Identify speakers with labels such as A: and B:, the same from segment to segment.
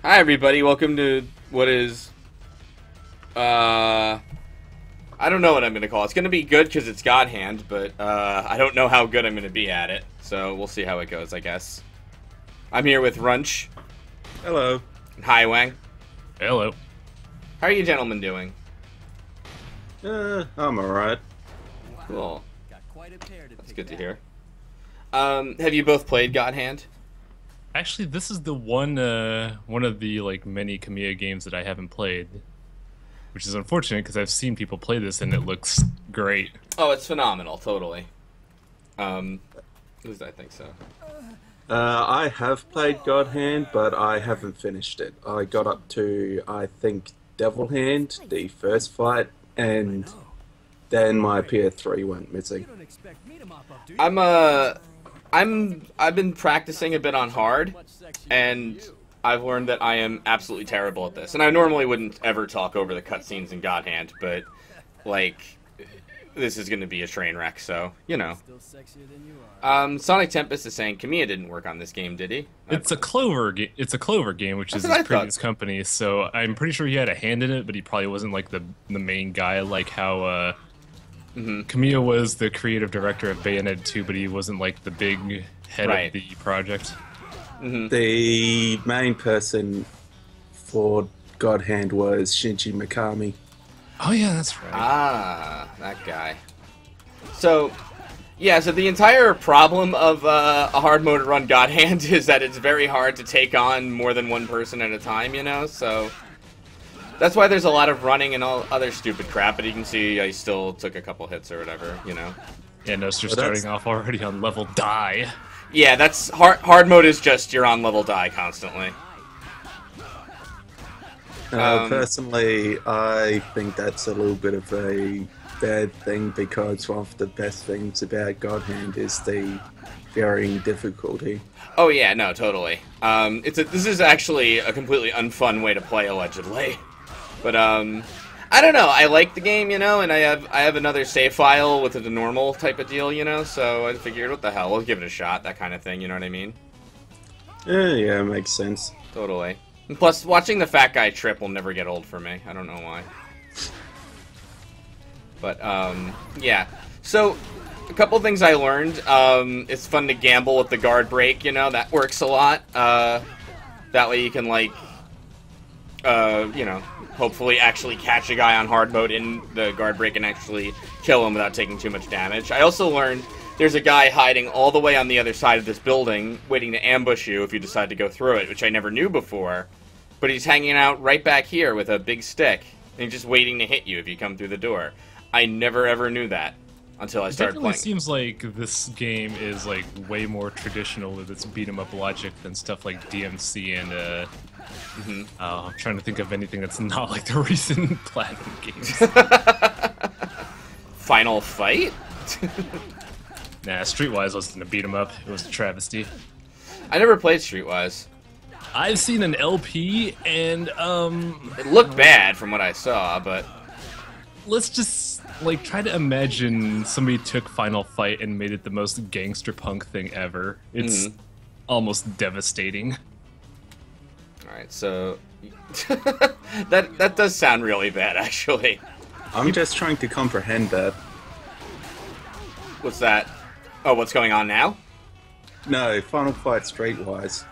A: Hi everybody, welcome to what is, I don't know what I'm going to call it. It's going to be good because it's God Hand, but I don't know how good I'm going to be at it, so we'll see how it goes, I guess. I'm here with Runch.
B: Hello.
A: And Hi Wang.
C: Hello.
A: How are you gentlemen doing?
B: I'm alright.
A: Cool. That's good to hear. Have you both played God Hand?
C: Actually, this is the one of the like many Kamiya games that I haven't played, which is unfortunate because I've seen people play this and it looks great.
A: Oh, it's phenomenal, totally. At least I think so.
B: I have played God Hand, but I haven't finished it. I got up to, I think, Devil Hand, the first fight, and then my PS3 went missing.
A: I've been practicing a bit on hard, and I've learned that I am absolutely terrible at this. And I normally wouldn't ever talk over the cutscenes in God Hand, but, like, this is going to be a train wreck, so, you know. Sonic Tempest is saying Kamiya didn't work on this game, did he?
C: It's a Clover game, which is his previous company. So I'm pretty sure he had a hand in it, but he probably wasn't like the main guy, like how Kamiya was the creative director of Bayonetta 2, but he wasn't like the big head of the project.
B: The main person for God Hand was Shinji Mikami.
C: Oh yeah, that's right.
A: Ah, that guy. So, yeah, so the entire problem of a hard mode run God Hand is that it's very hard to take on more than one person at a time, you know, so that's why there's a lot of running and all other stupid crap, but you can see I still took a couple hits or whatever, you know.
C: Yeah, no, so you're starting off already on level die.
A: Yeah, that's hard mode is just you're on level die constantly.
B: Personally, I think that's a little bit of a bad thing because one of the best things about God Hand is the varying difficulty.
A: Oh yeah, no, totally. This is actually a completely unfun way to play, allegedly. But I don't know. I like the game, you know, and I have another save file with the normal type of deal, you know. So I figured, what the hell, we'll give it a shot, that kind of thing. You know what I mean?
B: Yeah, makes sense.
A: Totally. And plus, watching the fat guy trip will never get old for me. I don't know why. But yeah. So a couple things I learned. It's fun to gamble with the guard break. You know, that works a lot. That way you can like, you know, hopefully actually catch a guy on hard mode in the guard break and actually kill him without taking too much damage. I also learned there's a guy hiding all the way on the other side of this building waiting to ambush you if you decide to go through it, which I never knew before. But he's hanging out right back here with a big stick and he's just waiting to hit you if you come through the door. I never ever knew that until I started playing.
C: It definitely seems like this game is like way more traditional with its beat 'em up logic than stuff like DMC and I'm trying to think of anything that's not like the recent Platinum games.
A: Final Fight?
C: Nah, Streetwise wasn't a beat 'em up. It was a travesty.
A: I never played Streetwise.
C: I've seen an LP and
A: it looked bad from what I saw, but
C: let's just like try to imagine somebody took Final Fight and made it the most gangster punk thing ever. It's almost devastating.
A: Alright, so that does sound really bad, actually.
B: I'm just trying to comprehend that.
A: What's that? Oh, what's going on now?
B: No, Final Fight Streetwise.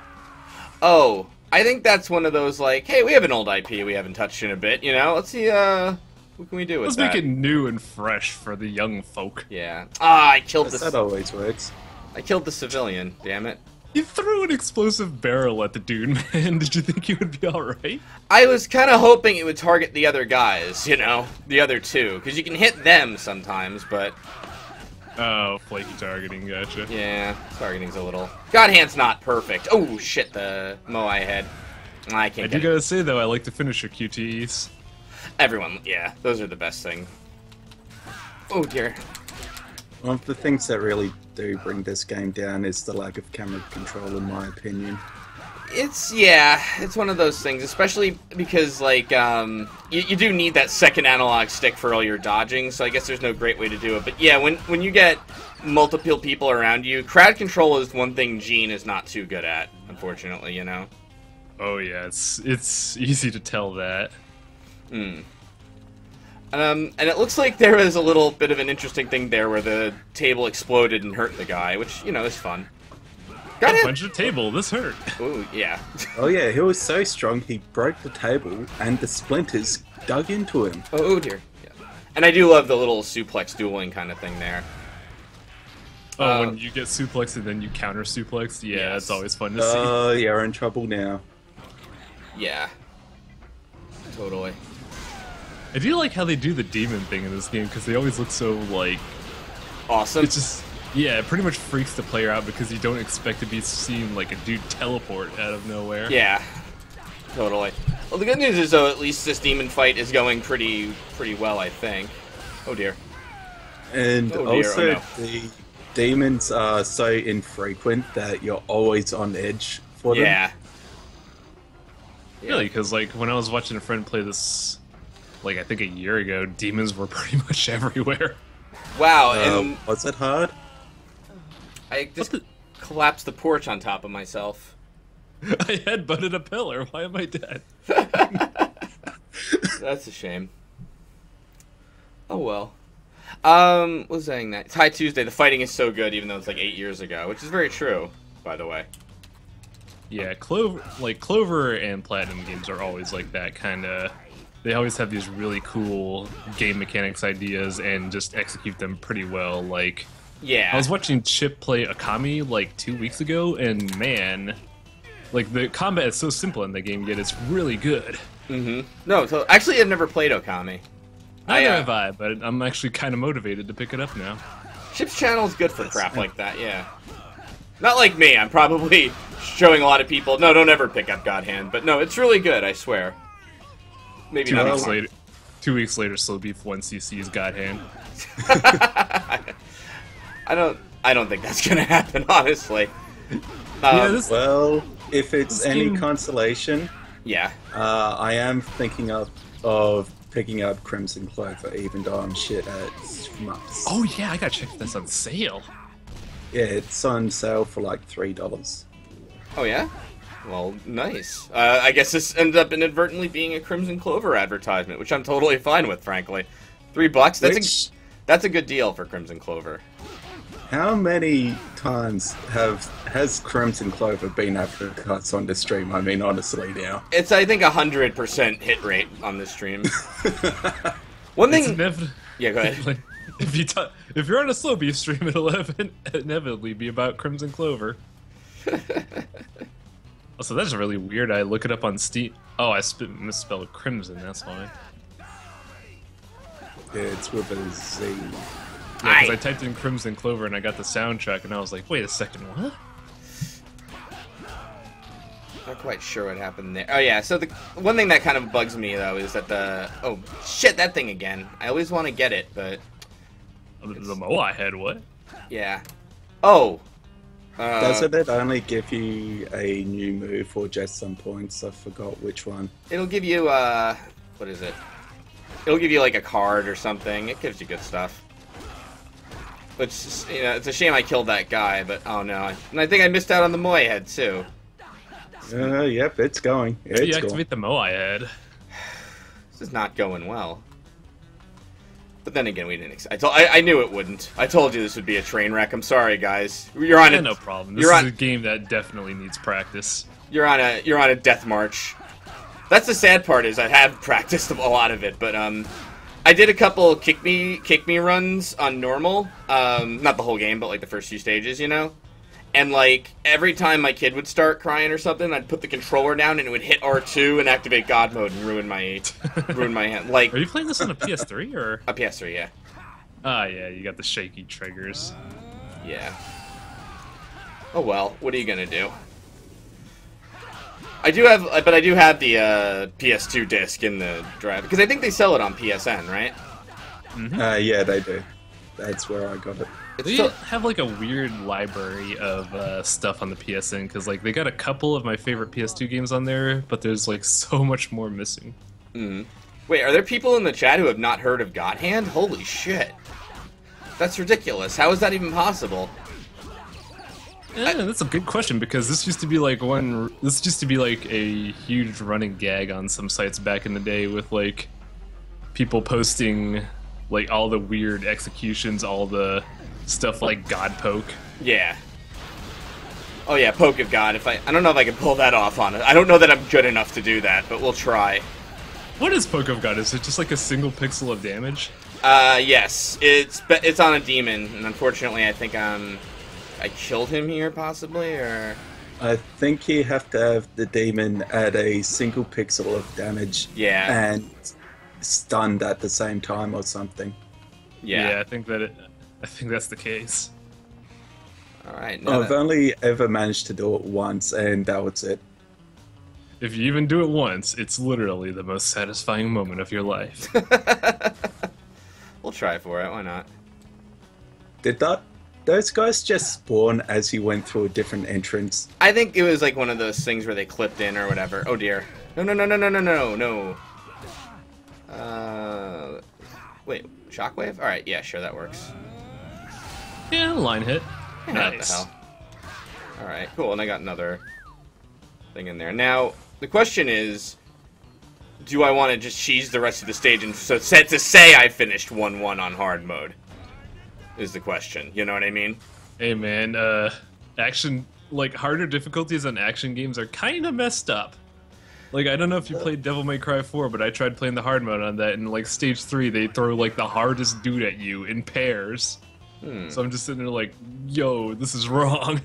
A: Oh, I think that's one of those, like, hey, we have an old IP we haven't touched in a bit, you know? Let's see, what can we do with that?
C: Let's make it new and fresh for the young folk.
A: Yeah. Ah, I killed
B: That always works.
A: I killed the civilian, damn it.
C: You threw an explosive barrel at the dude, man. Did you think he would be alright?
A: I was kind of hoping it would target the other guys, you know? The other two. Because you can hit them sometimes, but
C: Oh, flaky targeting, gotcha.
A: yeah, targeting's a little... God Hand's not perfect. Oh, shit, the Moai head. I can't
C: I
A: get
C: do
A: it.
C: gotta say, though, I like the finisher QTEs.
A: Everyone, yeah, those are the best thing. Oh, dear.
B: One of the things that really do bring this game down is the lack of camera control, in my opinion.
A: It's one of those things, especially because, like, you do need that second analog stick for all your dodging, so I guess there's no great way to do it. But yeah, when you get multiple people around you, crowd control is one thing Gene is not too good at, unfortunately, you know?
C: Oh yeah, it's easy to tell that.
A: Hmm. And it looks like there was a little bit of an interesting thing there where the table exploded and hurt the guy, which, you know, is fun. Got
C: I
A: it!
C: punched the table, this hurt.
A: Ooh, yeah.
B: Oh yeah, he was so strong he broke the table and the splinters dug into him.
A: Oh dear. Yeah. And I do love the little suplex dueling kind of thing there.
C: Oh, when you get suplexed and then you counter suplex, yeah,
A: Yes.
C: it's always fun to see.
B: Oh, you're in trouble now.
A: Yeah. Totally.
C: I do like how they do the demon thing in this game because they always look so like
A: Awesome.
C: it's just yeah, it pretty much freaks the player out because you don't expect to be seeing like a dude teleport out of nowhere.
A: Yeah. Totally. Well, the good news is, though, at least this demon fight is going pretty well, I think. Oh, dear.
B: And
A: Oh, dear,
B: also,
A: oh, no.
B: the demons are so infrequent that you're always on edge for them.
A: Yeah.
C: Really, because like when I was watching a friend play this, like I think a year ago, demons were pretty much everywhere.
A: Wow, and
B: Was it hard?
A: I just collapsed the porch on top of myself.
C: I headbutted a pillar. Why am I dead?
A: That's a shame. Oh, well. What was saying that? It's High Tuesday. The fighting is so good, even though it's like 8 years ago, which is very true, by the way.
C: Yeah, Clover and Platinum games are always like that kind of. They always have these really cool game mechanics ideas and just execute them pretty well. Like,
A: Yeah.
C: I was watching Chip play Akami like 2 weeks ago, and man, like the combat is so simple in the game, yet it's really good.
A: Mm-hmm. No, so actually, I've never played Okami.
C: Neither have I, but I'm actually kind of motivated to pick it up now.
A: Chip's channel is good for crap like that, yeah. Not like me. I'm probably showing a lot of people, no, don't ever pick up God Hand. But no, it's really good, I swear. Maybe
C: Two
A: not.
C: weeks later, 2 weeks later, slowbeef 1cc's God Hand.
A: I don't think that's gonna happen, honestly.
B: Well, if it's
C: this
B: any
C: game-
B: consolation,
A: Yeah.
B: I am thinking of picking up Crimson Clover, even though I'm shit at shmups.
C: Oh yeah, I gotta check if that's on sale.
B: Yeah, it's on sale for like $3.
A: Oh yeah. Well, nice. I guess this ended up inadvertently being a Crimson Clover advertisement, which I'm totally fine with, frankly. $3. That's a good deal for Crimson Clover.
B: How many times has Crimson Clover been advertised on the stream? I mean, honestly, now.
A: It's, I think, 100% hit rate on this stream. One
C: It's
A: thing. Yeah, go ahead.
C: like, if you're on a slowbeef stream, it'll inevitably be about Crimson Clover. Also, that's really weird. I look it up on Steam. Oh, I misspelled Crimson. That's why.
B: Yeah, it's with a Z.
C: Yeah, because I typed in Crimson Clover and I got the soundtrack, and I was like, wait a second, what?
A: Not quite sure what happened there. Oh yeah, so the one thing that kind of bugs me though is that oh shit, that thing again. I always want to get it, but
C: The Moai head, what?
A: yeah. Oh.
B: Doesn't it only give you a new move or just some points? I forgot which one.
A: It'll give you what is it? It'll give you like a card or something. It gives you good stuff. Which, you know, it's a shame I killed that guy, but oh no. And I think I missed out on the Moai head too.
B: Yep, it's going.
C: You
B: It's
C: activate the Moai head.
A: This is not going well. But then again, we didn't. I knew it wouldn't. I told you this would be a train wreck. I'm sorry, guys. You're on
C: Yeah,
A: a
C: no problem. This is a game that definitely needs practice.
A: You're on a death march. That's the sad part is I have practiced a lot of it, but I did a couple kick me runs on normal. Not the whole game, but like the first few stages, you know. And like every time my kid would start crying or something, I'd put the controller down and it would hit R2 and activate God mode and ruin my hand. Like,
C: Are you playing this on a PS3 or?
A: a PS3, yeah.
C: Ah, yeah, you got the shaky triggers.
A: Yeah. Oh well, what are you gonna do? I do have the PS2 disc in the drive because I think they sell it on PSN, right?
B: Yeah, they do. That's where I got it.
C: They have like a weird library of stuff on the PSN because like they got a couple of my favorite PS2 games on there, but there's like so much more missing.
A: Wait, are there people in the chat who have not heard of God Hand? Holy shit. That's ridiculous. How is that even possible?
C: That's a good question because this used to be like a huge running gag on some sites back in the day with like people posting like all the weird executions, all the stuff like God Poke.
A: Yeah. Oh yeah, Poke of God. I don't know if I can pull that off on it. I don't know that I'm good enough to do that, but we'll try.
C: What is Poke of God? Is it just like a single pixel of damage?
A: Yes. It's on a demon, and unfortunately I think I killed him here, possibly, or...
B: I think you have to have the demon at a single pixel of damage.
A: Yeah.
B: And stunned at the same time or something.
A: Yeah.
C: I think that's the case.
A: Alright.
B: I've only ever managed to do it once, and that was it.
C: If you even do it once, it's literally the most satisfying moment of your life.
A: We'll try for it, why not?
B: Did those guys just spawn as you went through a different entrance?
A: I think it was like one of those things where they clipped in or whatever. Oh dear. No. Wait, shockwave? Alright, yeah, sure, that works.
C: Yeah, line hit.
A: Yeah,
C: Nice.
A: what the hell? Alright, cool, and I got another thing in there. Now, the question is, do I want to just cheese the rest of the stage and so said to say I finished 1-1 on hard mode? Is the question. You know what I mean?
C: Hey man, harder difficulties on action games are kind of messed up. Like, I don't know if you played Devil May Cry 4, but I tried playing the hard mode on that, and like stage 3, they throw like the hardest dude at you in pairs. So I'm just sitting there like, yo, this is wrong.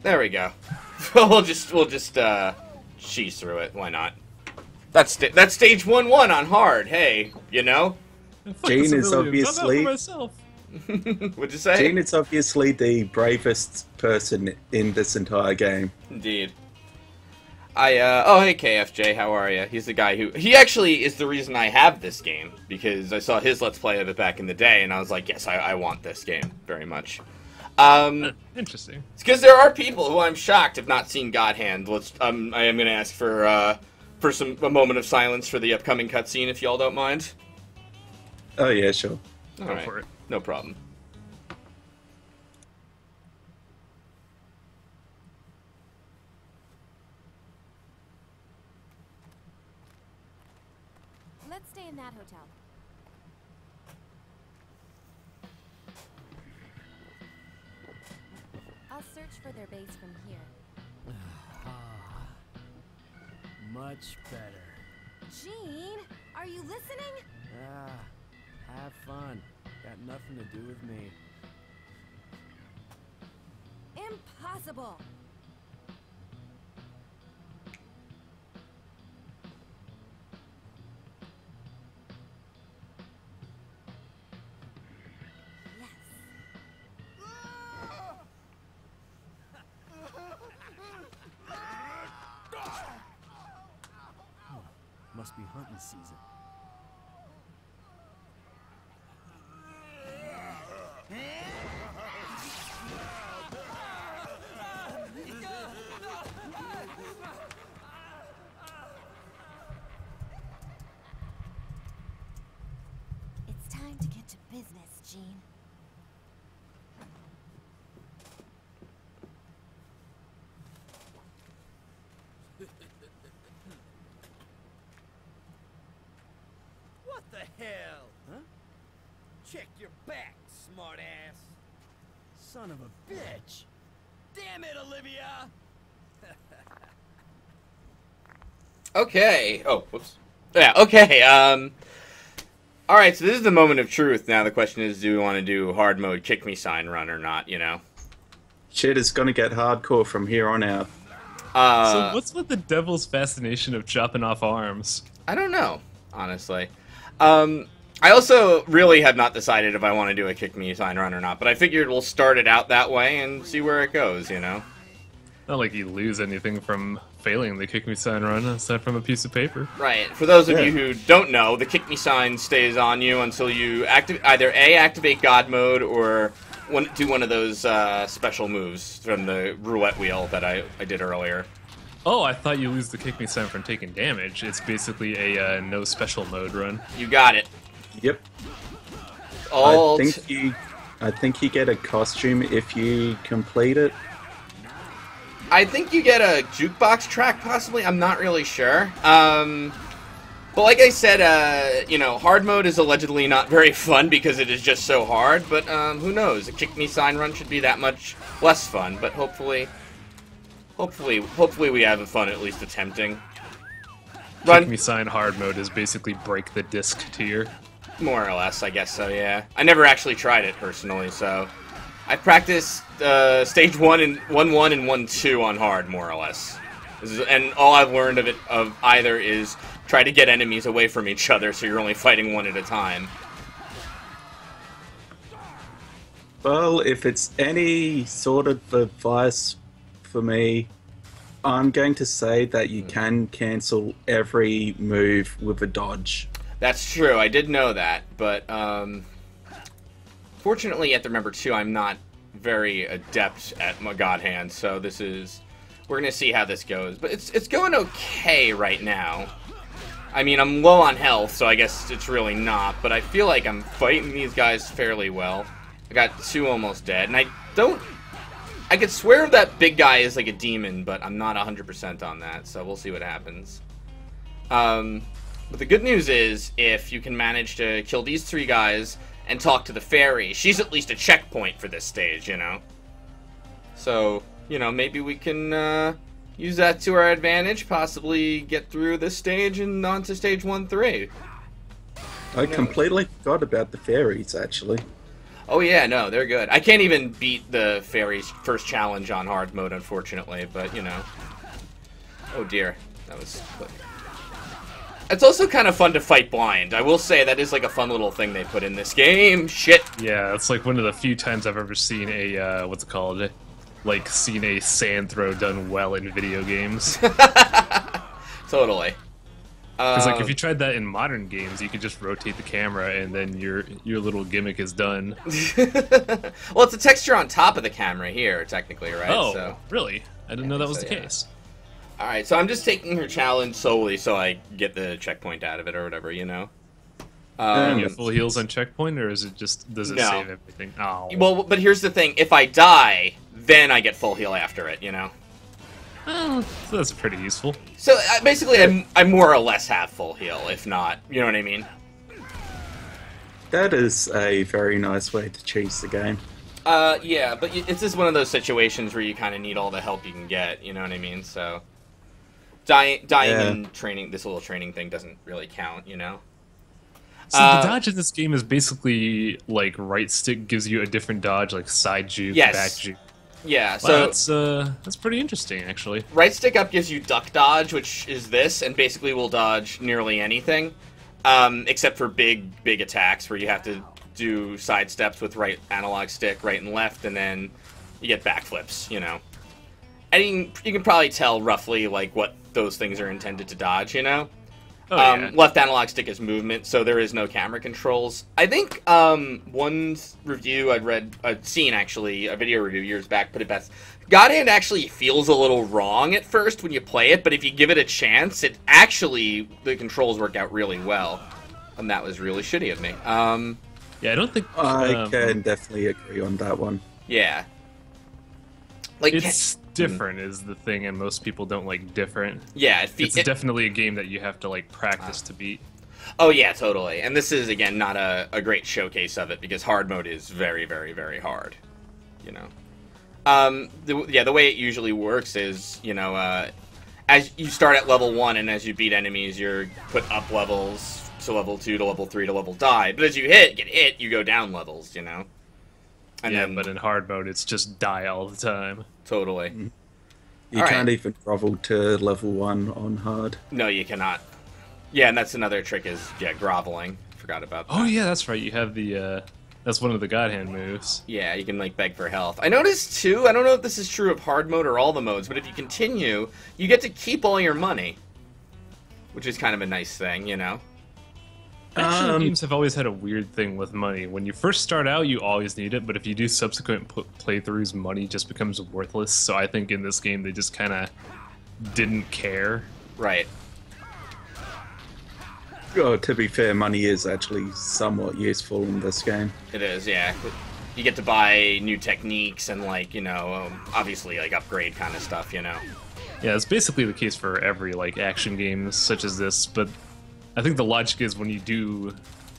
A: There we go. we'll just cheese through it. Why not? That's stage 1-1 on hard. Hey, you know.
B: Gene is obviously.
A: What'd you say?
B: Gene is obviously the bravest person in this entire game.
A: Indeed. Oh hey KFJ, how are you? He's the guy he actually is the reason I have this game, because I saw his Let's Play of it back in the day, and I was like, yes, I want this game very much.
C: Interesting.
A: It's because there are people who I'm shocked have not seen God Hand. I am going to ask for a moment of silence for the upcoming cutscene, if y'all don't mind.
B: Oh yeah, sure.
A: All
C: Go
A: right.
C: for it.
A: No problem.
D: Let's stay in that hotel. I'll search for their base from here.
E: Much better.
D: Gene, are you listening?
E: Have fun. Got nothing to do with me.
D: Impossible.
E: Must be hunting season.
D: It's time to get to business, Gene.
F: What the hell?
E: Huh?
F: Check your back, smartass.
E: Son of a bitch.
F: Damn it, Olivia!
A: Okay. Oh, whoops. Yeah, okay. Alright, so this is the moment of truth. Now the question is, do we want to do hard mode kick me sign run or not, you know?
B: Shit is gonna get hardcore from here on out.
C: So what's with the devil's fascination of chopping off arms?
A: I don't know, honestly. I also really have not decided if I want to do a kick me sign run or not, but I figured we'll start it out that way and see where it goes, you know?
C: Not like you lose anything from failing the kick me sign run aside from a piece of paper.
A: Right. For those of you who don't know, the kick me sign stays on you until you either activate God mode or do one of those special moves from the roulette wheel that I did earlier.
C: Oh, I thought you lose the kick me sign from taking damage. It's basically a no special mode run.
A: You got it.
B: Yep.
A: Alt.
B: I think you I think you get a costume if you complete it.
A: I think you get a jukebox track, possibly. I'm not really sure. But like I said, you know, hard mode is allegedly not very fun because it is just so hard. But who knows? A kick me sign run should be that much less fun. But hopefully we have fun at least attempting.
C: Kick me sign hard mode is basically break the disc tier.
A: More or less, I guess so. Yeah, I never actually tried it personally, so I practiced stage 1 and 1-1 and 1-2 on hard, more or less. And all I've learned of either is try to get enemies away from each other, so you're only fighting one at a time.
B: Well, if it's any sort of advice for me, I'm going to say that you can cancel every move with a dodge.
A: That's true, I did know that, but fortunately, you have to remember too, I'm not very adept at my God Hand, so we're gonna see how this goes. But it's going okay right now. I mean, I'm low on health, so I guess it's really not, but I feel like I'm fighting these guys fairly well. I got 2 almost dead, and I could swear that big guy is like a demon, but I'm not 100% on that, so we'll see what happens. But the good news is, if you can manage to kill these 3 guys and talk to the fairy, she's at least a checkpoint for this stage, you know? So, you know, maybe we can use that to our advantage, possibly get through this stage and on to stage 1-3.
B: I completely forgot about the fairies, actually.
A: Oh yeah, no, they're good. I can't even beat the fairy's first challenge on hard mode, unfortunately, but, you know. Oh dear, that was... It's also kind of fun to fight blind. I will say that is like a fun little thing they put in this game. Shit.
C: Yeah, it's like one of the few times I've ever seen a, what's it called? Like, seen a sand throw done well in video games.
A: Totally.
C: Because, like, if you tried that in modern games, you could just rotate the camera and then your little gimmick is done.
A: Well, it's a texture on top of the camera here, technically, right?
C: Oh,
A: so,
C: really? I didn't know that was the case.
A: Alright, so I'm just taking her challenge solely so I get the checkpoint out of it or whatever, you know?
C: You get full heals on checkpoint, or is it just, does it save everything? Oh.
A: Well, but here's the thing. If I die, then I get full heal after it, you know?
C: Oh, so that's pretty useful.
A: So, basically, I more or less have full heal, if not, you know what I mean?
B: That is a very nice way to cheese the game.
A: Yeah, but it's just one of those situations where you kind of need all the help you can get, you know what I mean? So... Dying in training, this little training thing doesn't really count, you know?
C: So the dodge in this game is basically, like, right stick gives you a different dodge, like side juke, back juke.
A: Yeah, so...
C: Wow, that's pretty interesting, actually.
A: Right stick up gives you duck dodge, which is this, and basically will dodge nearly anything, except for big attacks where you have to do side steps with right analog stick, right and left, and then you get backflips, you know? And you can probably tell roughly, like, what those things are intended to dodge, you know?
C: Oh, yeah.
A: Left analog stick is movement, so there is no camera controls. I think one review I'd seen actually, a video review years back, put it best. God Hand actually feels a little wrong at first when you play it, but if you give it a chance, the controls work out really well. And that was really shitty of me.
C: Yeah, I don't think...
B: I can definitely agree on that one.
A: Yeah. Like,
C: it's different is the thing, and most people don't like different.
A: Yeah,
C: it's definitely a game that you have to like practice to beat.
A: Oh yeah, totally. And this is again not a great showcase of it because hard mode is very, very, very hard. You know. The way it usually works is, you know, as you start at level 1 and as you beat enemies, you're put up levels to level 2 to level 3 to level die. But as you get hit, you go down levels. You know. And
C: yeah, but in hard mode, it's just die all the time.
A: Totally.
B: You can't even grovel to level 1 on hard.
A: No, you cannot. Yeah, and that's another trick is, groveling. Forgot about that.
C: Oh, yeah, that's right. You have the, that's one of the God Hand moves.
A: Yeah, you can, like, beg for health. I noticed, too, I don't know if this is true of hard mode or all the modes, but if you continue, you get to keep all your money. Which is kind of a nice thing, you know?
C: Action games have always had a weird thing with money. When you first start out, you always need it, but if you do subsequent playthroughs, money just becomes worthless. So I think in this game, they just kind of didn't care.
A: Right.
B: Oh, to be fair, money is actually somewhat useful in this game.
A: It is, yeah. you get to buy new techniques and, like, you know, obviously, like, upgrade kind of stuff, you know?
C: Yeah, it's basically the case for every, like, action game such as this, but I think the logic is when you do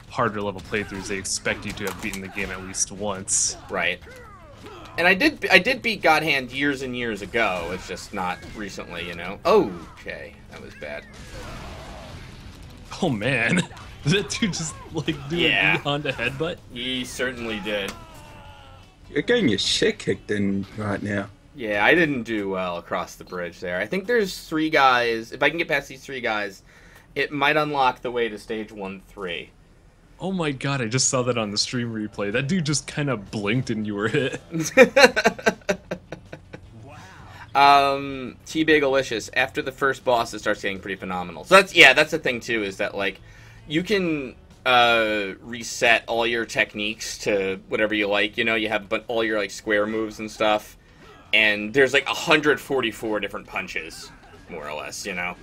C: harder level playthroughs, they expect you to have beaten the game at least once.
A: Right. And I did beat God Hand years and years ago. It's just not recently, you know. Okay, that was bad.
C: Oh man, did that dude just like do a Honda headbutt?
A: He certainly did.
B: You're getting your shit kicked in right now.
A: Yeah, I didn't do well across the bridge there. I think there's 3 guys. If I can get past these 3 guys, it might unlock the way to stage 1-3.
C: Oh my god, I just saw that on the stream replay. That dude just kind of blinked and you were hit.
A: T-Bagelicious, after the first boss, it starts getting pretty phenomenal. So that's the thing too, is that, like, you can reset all your techniques to whatever you like. You know, you have all your, like, square moves and stuff, and there's like 144 different punches, more or less, you know?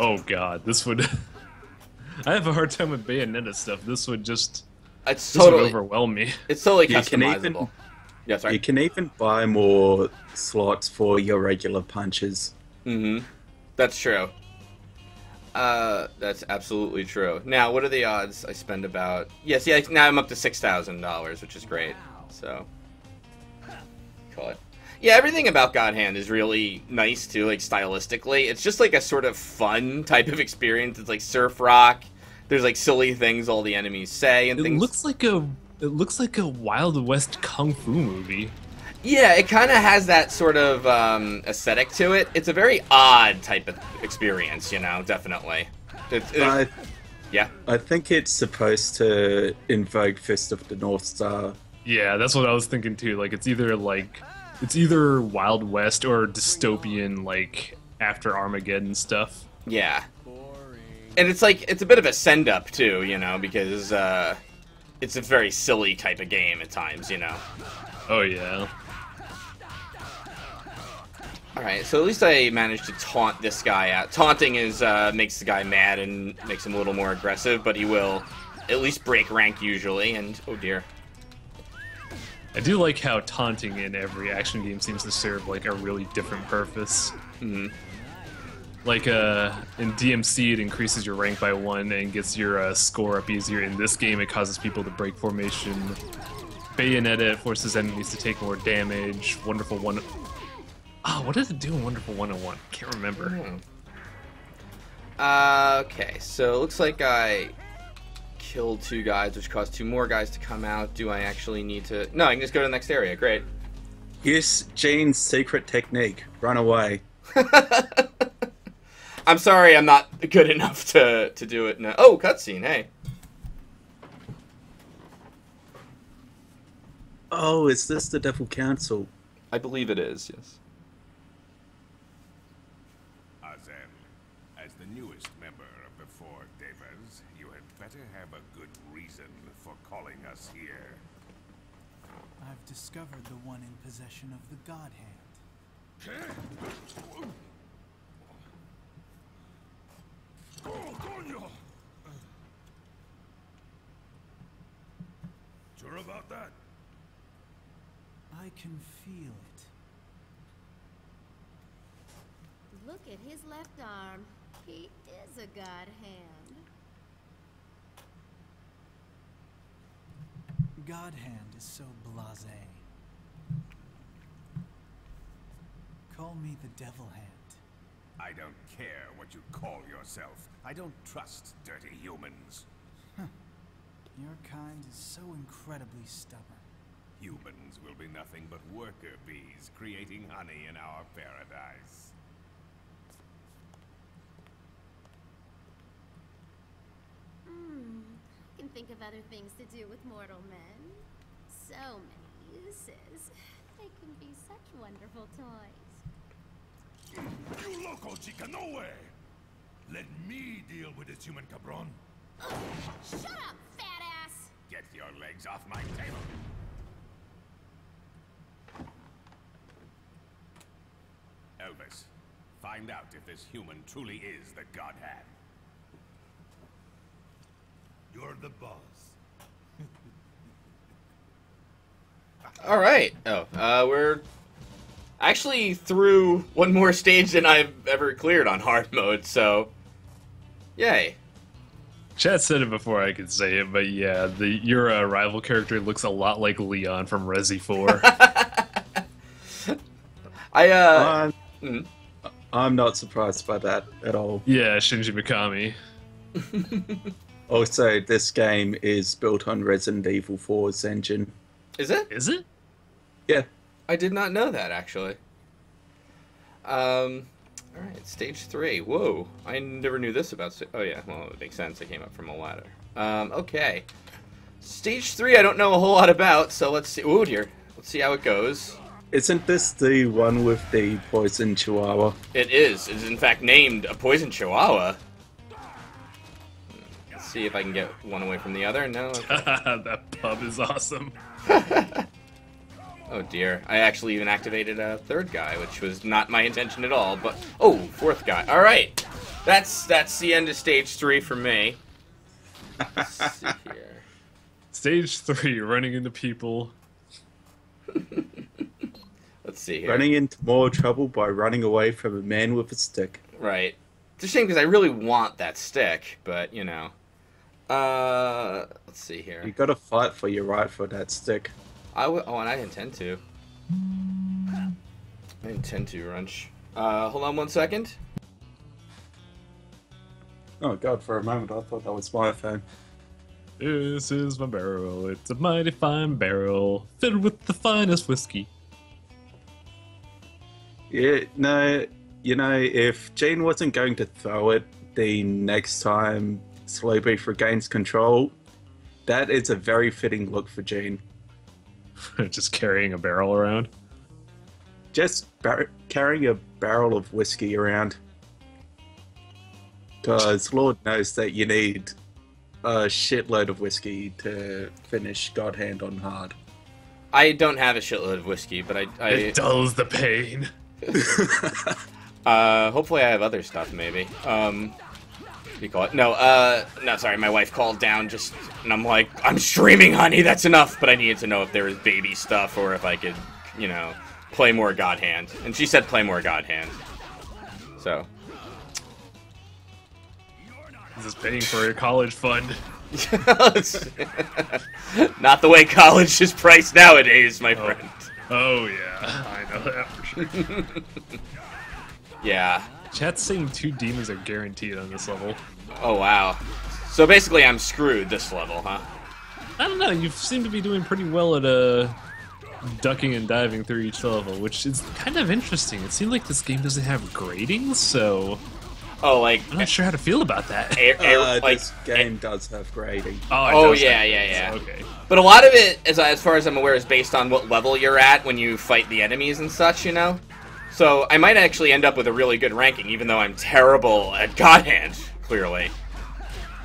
C: Oh god, this would... I have a hard time with Bayonetta stuff. This would just...
A: This
C: would overwhelm me.
A: It's totally customizable. Yeah, sorry.
B: You can even buy more slots for your regular punches.
A: Mm-hmm. That's true. That's absolutely true. Now, what are the odds I spend about... Yes, yeah, now I'm up to $6,000, which is great. So, call it. Yeah, everything about God Hand is really nice, too, like, stylistically. It's just, like, a sort of fun type of experience. It's, like, surf rock. There's, like, silly things all the enemies say and things.
C: It looks like a Wild West Kung Fu movie.
B: Yeah, it kind of has that sort of aesthetic to it. It's a very odd type of experience, you know, definitely. Yeah.
G: I think it's supposed to invoke Fist of the North Star.
C: Yeah, that's what I was thinking too. Like, it's either Wild West or dystopian, like, after Armageddon stuff.
B: Yeah. And it's like, it's a bit of a send-up too, you know, because it's a very silly type of game at times, you know.
C: Oh, yeah.
B: Alright, so at least I managed to taunt this guy out. Taunting is makes the guy mad and makes him a little more aggressive, but he will at least break rank usually, and oh dear.
C: I do like how taunting in every action game seems to serve, like, a really different purpose.
B: Mm-hmm.
C: Like, in DMC, it increases your rank by 1 and gets your score up easier. In this game, it causes people to break formation. Bayonetta, it forces enemies to take more damage. Wonderful one... Oh, what does it do in Wonderful 101? Can't remember.
B: Okay, so it looks like I killed 2 guys, which caused 2 more guys to come out. Do I actually need to... No, I can just go to the next area. Great.
G: Use Gene's secret technique. Run away.
B: I'm sorry, I'm not good enough to do it now. Oh, cutscene, hey.
G: Oh, is this the Devil Council?
B: I believe it is, yes.
H: Azen, as the newest member of the Four Devas, you had better have a good reason for calling us here.
I: I've discovered the one in possession of the God Hand.
H: Sure about that?
I: I can feel it.
D: Look at his left arm. He is a God Hand.
I: God Hand is so blasé. Call me the Devil Hand.
H: I don't care what you call yourself. I don't trust dirty humans.
I: Your kind is so incredibly stubborn.
H: Humans will be nothing but worker bees creating honey in our paradise.
D: I can think of other things to do with mortal men. So many uses. They can be such wonderful toys.
H: You loco, chica, no way! Let me deal with this human cabron.
D: Shut up, fat ass!
H: Get your legs off my table! Elvis, find out if this human truly is the God Hand. You're the boss.
A: All right. Oh, we're actually through one more stage than I've ever cleared on hard mode. So, yay.
C: Chad said it before I could say it, but yeah, your rival character looks a lot like Leon from Resi 4.
B: I'm not surprised by that at all.
C: Yeah, Shinji Mikami.
B: Also, this game is built on Resident Evil 4's engine.
A: Is it?
C: Is it?
B: Yeah.
A: I did not know that, actually. Alright, stage 3. Whoa. I never knew this about... Oh, yeah. Well, it makes sense. It came up from a ladder. Okay. Stage 3 I don't know a whole lot about, so let's see... Oh, dear. Let's see how it goes.
B: Isn't this the one with the poison chihuahua?
A: It is. It is, in fact, named a poison chihuahua. Let's see if I can get one away from the other. No. Okay.
C: That pub is awesome.
A: Oh dear, I actually even activated a third guy, which was not my intention at all, but... Oh, fourth guy. Alright, that's the end of stage 3 for me. Let's see here.
C: Stage 3, running into people.
A: Let's see here.
B: Running into more trouble by running away from a man with a stick.
A: Right. It's a shame because I really want that stick, but, you know. Let's see here.
B: You gotta fight for your right for that stick.
A: Oh, and I intend to. Runch. Hold on 1 second.
B: Oh god, for a moment I thought that was my phone.
C: This is my barrel. It's a mighty fine barrel, filled with the finest whiskey.
B: Yeah, no, you know, if Gene wasn't going to throw it the next time Slowbeef regains control, that is a very fitting look for Gene.
C: Just carrying a barrel around?
B: Just carrying a barrel of whiskey around. Because Lord knows that you need a shitload of whiskey to finish God Hand on hard.
A: I don't have a shitload of whiskey, but I
C: It dulls the pain.
A: Hopefully I have other stuff, maybe. What do you call it? No, sorry, my wife called down and I'm like, I'm streaming, honey, that's enough, but I needed to know if there was baby stuff or if I could, you know, play more God Hand. And she said play more God Hand. So.
C: This is paying for your college fund.
A: Not the way college is priced nowadays, my friend.
C: Oh, yeah, I know that for sure.
A: Yeah.
C: Chat's saying 2 demons are guaranteed on this level.
A: Oh, wow. So basically I'm screwed this level, huh?
C: I don't know, you seem to be doing pretty well at ducking and diving through each level, which is kind of interesting. It seems like this game doesn't have gradings, so...
A: Oh, like...
C: I'm not sure how to feel about that.
B: This game does have grading.
A: Oh, yeah.
C: Okay.
A: But a lot of it, as far as I'm aware, is based on what level you're at when you fight the enemies and such, you know? So I might actually end up with a really good ranking, even though I'm terrible at God Hand, clearly.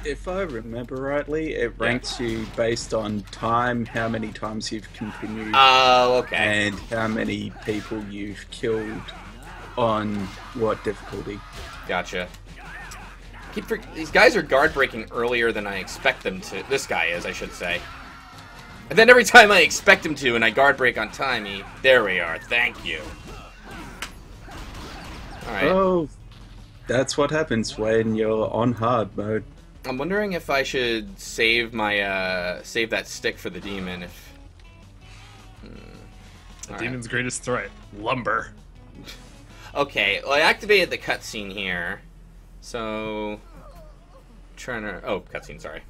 B: If I remember rightly, it ranks you based on time, how many times you've continued.
A: Oh, okay.
B: And how many people you've killed on what difficulty.
A: Gotcha. These guys are guard breaking earlier than I expect them to. This guy is, I should say. And then every time I expect him to and I guard break on time, there we are. Thank you. Alright.
B: Oh, that's what happens when you're on hard mode.
A: I'm wondering if I should save my, save that stick for the demon if...
C: The demon's greatest threat. Lumber.
A: Okay, well I activated the cutscene here. So... Trying to... Oh, cutscene, sorry.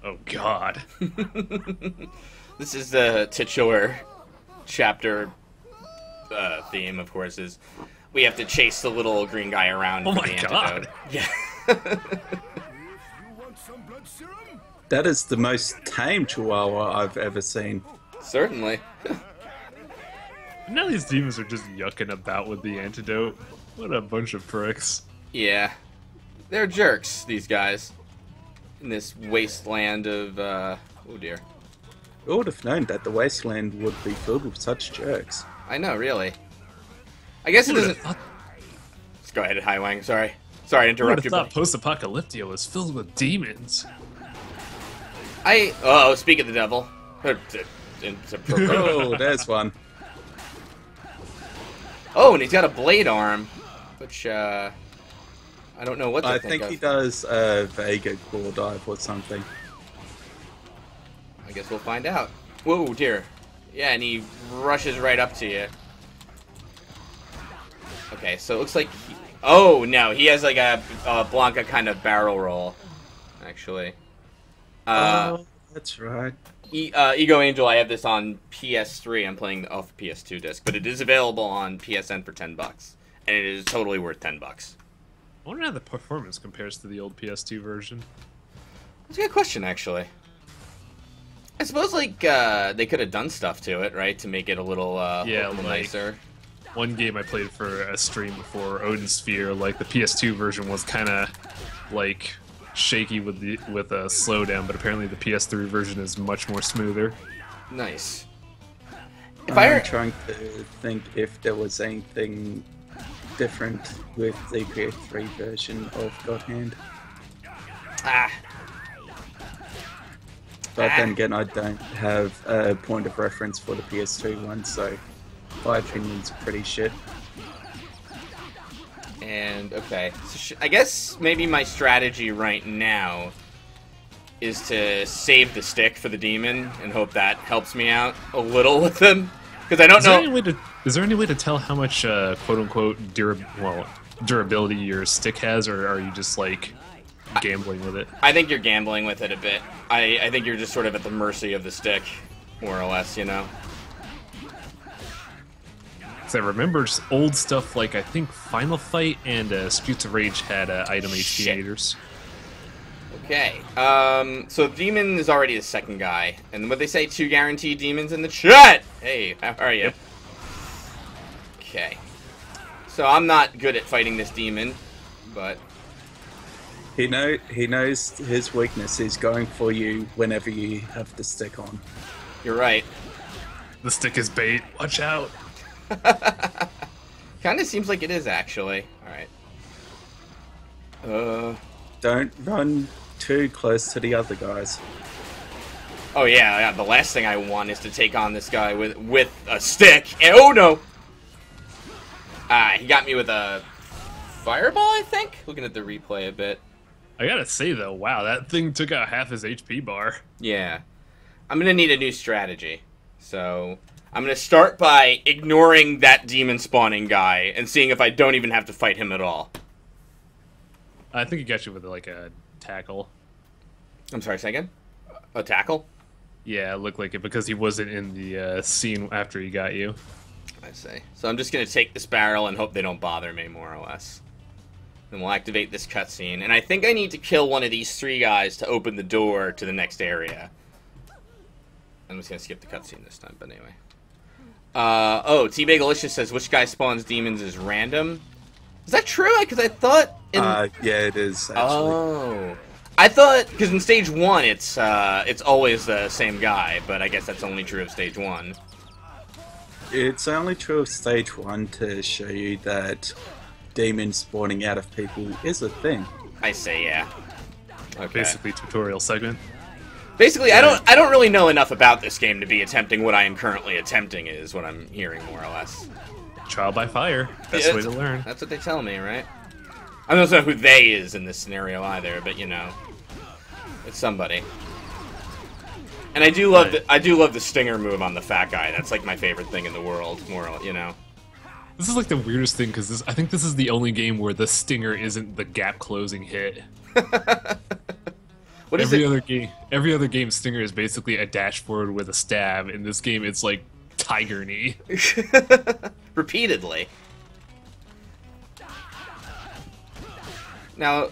C: Oh, God.
A: This is the titular chapter theme, of course, is we have to chase the little green guy around for the antidote. Yeah.
B: That is the most tame chihuahua I've ever seen.
A: Certainly.
C: Now these demons are just yucking about with the antidote. What a bunch of pricks.
A: Yeah. They're jerks, these guys. In this wasteland of, oh dear.
B: Who would have known that the wasteland would be filled with such jerks?
A: I know, really. I guess it doesn't... Let's go ahead, Highwang, sorry. Sorry, I
C: Who would
A: interrupted
C: have
A: you.
C: thought Post-Apocalyptia was filled with demons?
A: Oh, speak of the devil.
B: Oh, there's one.
A: Oh, and he's got a blade arm, which, I don't know what to
B: I
A: think
B: think
A: of.
B: he does a Vega claw dive or something.
A: I guess we'll find out. Whoa, dear. Yeah, and he rushes right up to you. Okay, so it looks like he... Oh, no, he has like a Blanca kind of barrel roll, actually.
B: Oh, that's right.
A: Ego Angel, I have this on PS3. I'm playing off PS2 disc, but it is available on PSN for $10, and it is totally worth $10.
C: I wonder how the performance compares to the old PS2 version.
A: That's a good question, actually. I suppose, like, they could have done stuff to it, right, to make it a little, nicer.
C: One game I played for a stream before, Odin Sphere, like, the PS2 version was kind of, like, shaky with a slowdown, but apparently the PS3 version is much more smoother.
A: Nice.
B: I'm trying to think if there was anything different with the PS3 version of God Hand. But then again, I don't have a point of reference for the PS2 one, so my opinion's pretty shit.
A: And, okay. So I guess maybe my strategy right now is to save the stick for the demon and hope that helps me out a little with him. Because I don't know...
C: Is there any way to tell how much, quote-unquote, durability your stick has, or are you just, like, gambling with it?
A: I think you're gambling with it a bit. I think you're just sort of at the mercy of the stick, more or less, you know?
C: Because I remember old stuff like, I think, Final Fight and Sputes of Rage had item HP meters.
A: Okay, so Demon is already the second guy. And what they say, 2 guaranteed demons in the chat! Hey, how are you?
C: Yep.
A: Okay. So I'm not good at fighting this demon, but...
B: He knows his weakness is going for you whenever you have the stick on.
A: You're right.
C: The stick is bait. Watch out.
A: Kinda seems like it is, actually. Alright.
B: Don't run too close to the other guys.
A: Oh yeah, the last thing I want is to take on this guy with a stick. And, oh no! He got me with a fireball, I think? Looking at the replay a bit.
C: I gotta say, though, wow, that thing took out half his HP bar.
A: Yeah. I'm gonna need a new strategy. So, I'm gonna start by ignoring that demon spawning guy and seeing if I don't even have to fight him at all.
C: I think he got you with, like, a tackle.
A: I'm sorry, say again? A tackle?
C: Yeah, it looked like it, because he wasn't in the scene after he got you.
A: I see. So I'm just gonna take this barrel and hope they don't bother me, more or less. And we'll activate this cutscene. And I think I need to kill one of these 3 guys to open the door to the next area. I'm just gonna skip the cutscene this time, but anyway. Oh, T-Bagelicious says, which guy spawns demons is random? Is that true? Because I thought...
B: Yeah, it is, actually.
A: Oh. I thought, because in stage 1, it's always the same guy, but I guess that's only true of stage 1.
B: It's only true of stage 1 to show you that demons spawning out of people is a thing.
A: I say, yeah. Okay.
C: Basically, tutorial segment.
A: Basically, I don't really know enough about this game to be attempting what I am currently attempting, is what I'm hearing, more or less.
C: Trial by fire. Best way to learn.
A: That's what they tell me, right? I don't know who they is in this scenario either, but you know, it's somebody. And I do love the stinger move on the fat guy. That's like my favorite thing in the world, more, you know.
C: This is like the weirdest thing, because I think this is the only game where the stinger isn't the gap closing hit.
A: What is
C: Every other game, stinger is basically a dash forward with a stab. In this game, it's like tiger knee.
A: Repeatedly. Now,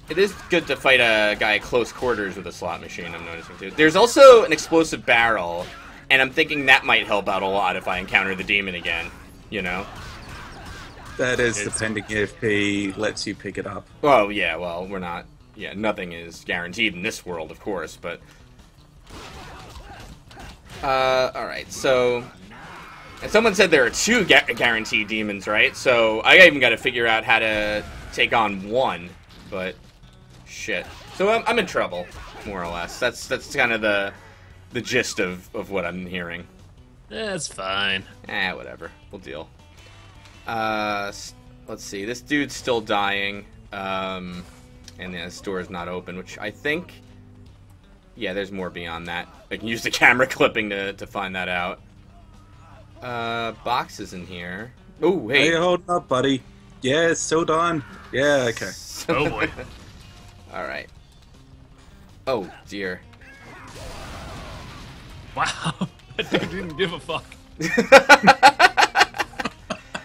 A: it is good to fight a guy at close quarters with a slot machine, I'm noticing too. There's also an explosive barrel, and I'm thinking that might help out a lot if I encounter the demon again, you know?
B: That is depending if he lets you pick it up.
A: Oh, yeah, well, we're not... Yeah, nothing is guaranteed in this world, of course, but... alright, so... And someone said there are 2 guaranteed demons, right? So I even got to figure out how to take on one, but shit. So I'm in trouble, more or less. That's kind of the gist of what I'm hearing.
C: That's fine.
A: Whatever. We'll deal. Let's see. This dude's still dying. And the store is not open, which I think... Yeah, there's more beyond that. I can use the camera clipping to find that out. Boxes in here. Oh, hey.
B: Hey, hold up, buddy. Yeah, it's still done. Yeah, okay.
C: Oh, boy.
A: Alright. Oh, dear.
C: Wow. That dude didn't give a fuck.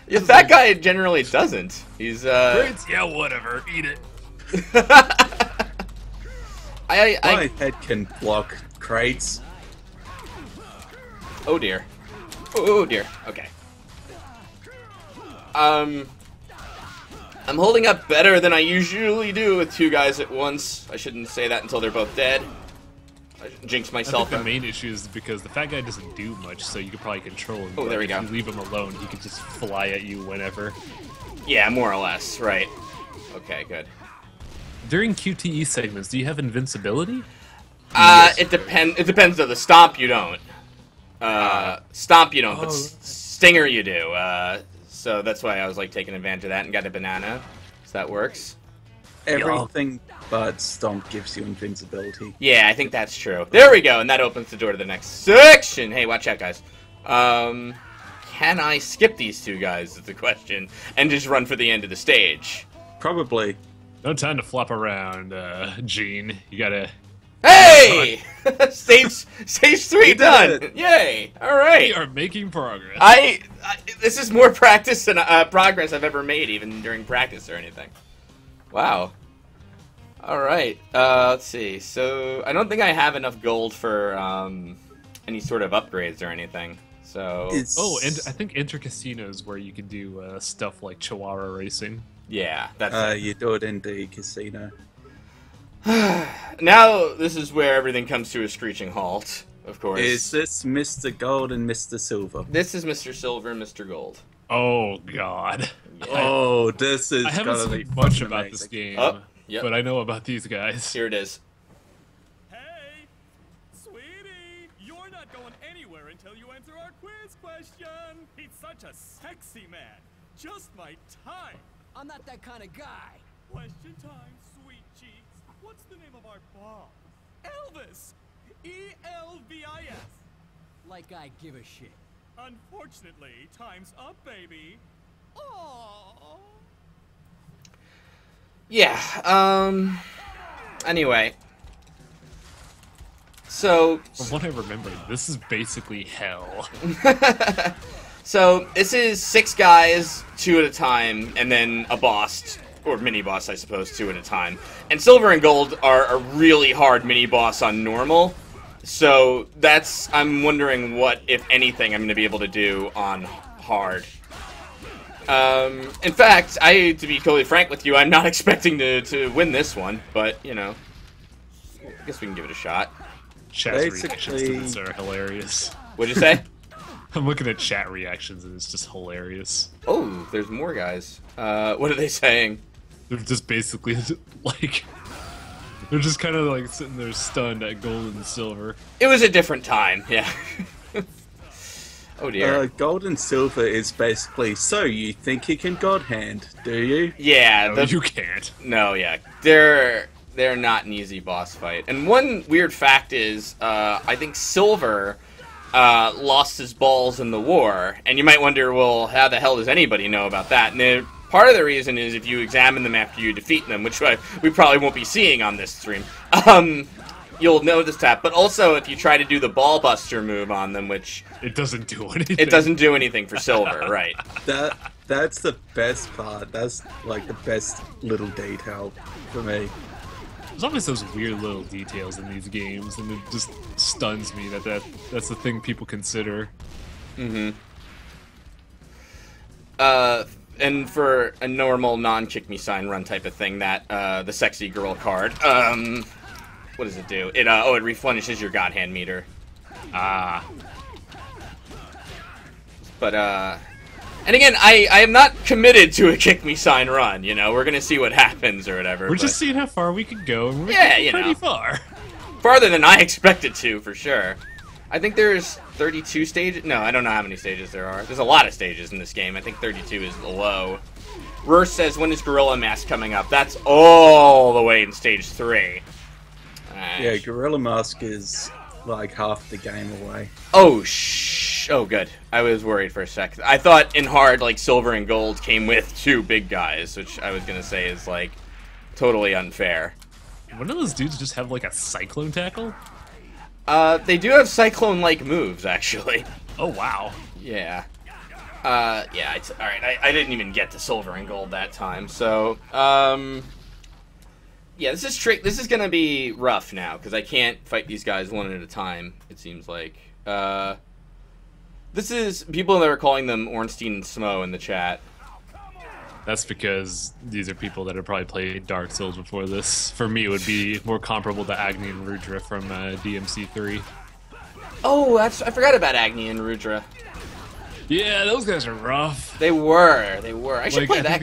A: Yeah, that guy generally doesn't. He's,
C: Grits? Yeah, whatever. Eat it.
B: My head can block crates.
A: Oh, dear. Oh, dear. Okay. I'm holding up better than I usually do with two guys at once. I shouldn't say that until they're both dead. I jinxed myself.
C: I think the main issue is because the fat guy doesn't do much, so you could probably control him.
A: Oh, there we go.
C: If you leave him alone, he could just fly at you whenever.
A: Yeah, more or less, right. Okay, good.
C: During QTE segments, do you have invincibility?
A: It depends on the stomp you don't. Stomp you don't, but stinger you do. So that's why I was like taking advantage of that and got a banana. So that works.
B: Everything but stomp gives you invincibility.
A: Yeah, I think that's true. There we go, and that opens the door to the next section. Hey, watch out, guys. Can I skip these two guys is the question, and just run for the end of the stage?
B: Probably.
C: No time to flop around, Gene. You gotta...
A: Hey! stage 3 done! Yay! Alright.
C: We are making progress.
A: This is more practice than progress I've ever made, even during practice or anything. Wow. Alright. Let's see. So, I don't think I have enough gold for any sort of upgrades or anything. So...
C: and I think Enter Casinos where you can do stuff like chihuahua racing.
A: Yeah, that's
B: you do it in the casino.
A: Now, this is where everything comes to a screeching halt, of course.
B: Is this Mr. Gold and Mr. Silver?
A: This is Mr. Silver and Mr. Gold.
C: Oh, God.
A: Yeah.
B: Oh, this is
C: I haven't
B: gonna
C: seen
B: be
C: much
B: fucking
C: about
B: amazing.
C: this game,
A: Yep.
C: but I know about these guys.
A: Here it is.
F: Hey, sweetie, you're not going anywhere until you answer our quiz question. He's such a sexy man. Just my type.
E: I'm not that kind of guy.
F: Question time, sweet cheeks. What's the name of our boss? Elvis. E-L-V-I-S.
E: Like I give a shit.
F: Unfortunately, time's up, baby. Aww.
A: Yeah, anyway. So...
C: From what I remember, this is basically hell.
A: So, this is 6 guys, 2 at a time, and then a boss, or mini-boss, I suppose, 2 at a time. And Silver and Gold are a really hard mini-boss on normal, so I'm wondering what, if anything, I'm going to be able to do on hard. In fact, to be totally frank with you, I'm not expecting to win this one, but, you know, I guess we can give it a shot.
C: Chat's reactions to this are hilarious.
A: What'd you say?
C: I'm looking at chat reactions and it's just hilarious.
A: Oh, there's more guys. What are they saying?
C: They're just basically like... They're just kind of like sitting there stunned at gold and silver.
A: It was a different time, yeah. Oh dear.
B: Gold and Silver is basically, so you think you can God Hand, do you?
A: Yeah.
C: No, you can't.
A: No, yeah. They're not an easy boss fight. And one weird fact is, I think Silver... lost his balls in the war, and you might wonder, well, how the hell does anybody know about that? And part of the reason is if you examine them after you defeat them, which we probably won't be seeing on this stream, you'll notice that. But also, if you try to do the ball buster move on them, which...
C: It doesn't do anything.
A: It doesn't do anything for Silver, right.
B: That's the best part. That's, like, the best little detail for me.
C: There's always those weird little details in these games, and it just stuns me that's the thing people consider.
A: Mm-hmm. And for a normal non-kick-me-sign run type of thing, that, the sexy girl card, what does it do? It replenishes your God Hand meter. But, And again, I am not committed to a kick me sign run, you know, we're gonna see what happens or whatever.
C: We're just seeing how far we can go, and we're pretty far.
A: Farther than I expected to, for sure. I think there's 32 stages. No, I don't know how many stages there are. There's a lot of stages in this game. I think 32 is the low. Rurse says, when is Gorilla Mask coming up? That's all the way in stage 3.
B: Yeah, Gorilla Mask is like half the game away.
A: Oh, oh, good. I was worried for a second. I thought in hard, like, Silver and Gold came with 2 big guys, which I was going to say is, like, totally unfair.
C: One of those dudes just have, like, a Cyclone Tackle?
A: They do have Cyclone-like moves, actually.
C: Oh, wow.
A: Yeah. Yeah, alright, I didn't even get to Silver and Gold that time, so, yeah, this is gonna be rough now, because I can't fight these guys one at a time, it seems like. This is, people that are calling them Ornstein and Smo in the chat.
C: That's because these are people that have probably played Dark Souls before this. For me, it would be more comparable to Agni and Rudra from DMC3.
A: Oh, I forgot about Agni and Rudra.
C: Yeah, those guys are rough.
A: They were. I should play that.
C: I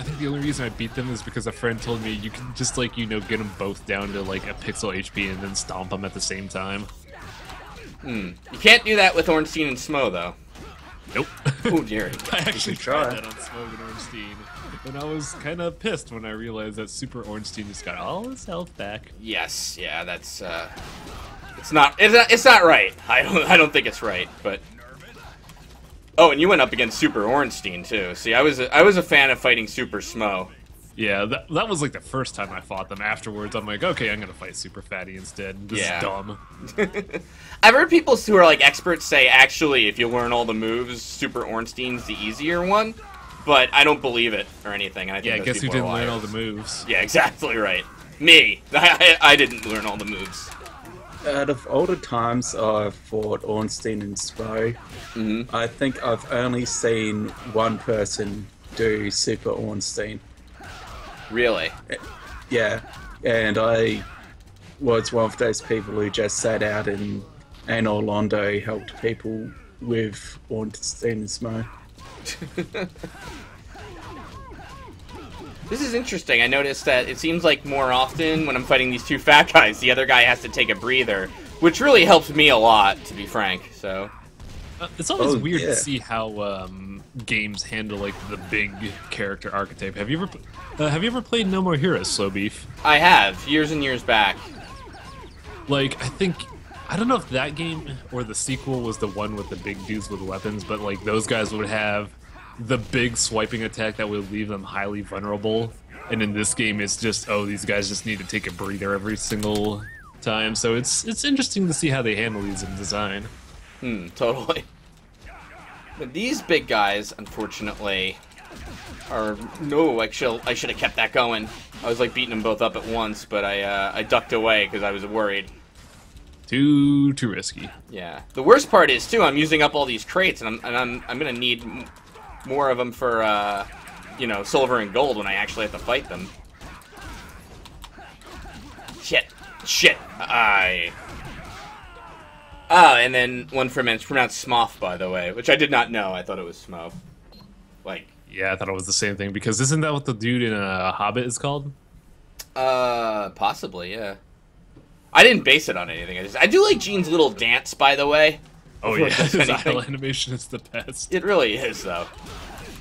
C: think the only reason I beat them is because a friend told me you can just, like, you know, get them both down to, like, a pixel HP and then stomp them at the same time.
A: You can't do that with Ornstein and Smo, though.
C: Nope.
A: Oh, dear.
C: I actually tried that on Smo and Ornstein, and I was kind of pissed when I realized that Super Ornstein just got all his health back.
A: Yes, yeah, that's, it's not right. I don't think it's right, but... Oh, and you went up against Super Ornstein, too. See, I was a fan of fighting Super Smo.
C: Yeah, that was like the first time I fought them. Afterwards, I'm like, okay, I'm gonna fight Super Fatty instead. This is dumb.
A: I've heard people who are, like, experts say, actually, if you learn all the moves, Super Ornstein's the easier one. But I don't believe it or anything. And I think
C: guess who didn't learn all the moves?
A: Yeah, exactly right. Me. I didn't learn all the moves.
B: Out of all the times I've fought Ornstein and Spo, I think I've only seen one person do Super Ornstein.
A: Really?
B: Yeah, and I was one of those people who just sat out and Orlando helped people with Ornstein and Smo.
A: This is interesting. I noticed that it seems like more often when I'm fighting these 2 fat guys, the other guy has to take a breather, which really helps me a lot, to be frank. So
C: it's always weird to see how games handle, like, the big character archetype. Have you ever played No More Heroes, Slowbeef?
A: I have, years and years back.
C: Like, I don't know if that game or the sequel was the one with the big dudes with weapons, but, like, those guys would have the big swiping attack that would leave them highly vulnerable. And in this game, it's just, oh, these guys just need to take a breather every single time. So it's interesting to see how they handle these in design.
A: Totally. But these big guys, unfortunately, are... No, I should have kept that going. I was, like, beating them both up at once, but I ducked away because I was worried.
C: Too risky.
A: Yeah. The worst part is, too, I'm using up all these crates, and I'm gonna need more of them for, you know, Silver and Gold when I actually have to fight them. Shit. Oh, and then one it's pronounced Smoth, by the way, which I did not know. I thought it was Smoth. Like...
C: Yeah, I thought it was the same thing, because isn't that what the dude in Hobbit is called?
A: Possibly, yeah. I didn't base it on anything. I do like Gene's little dance, by the way.
C: Oh yeah, his idle animation is the best.
A: It really is, though.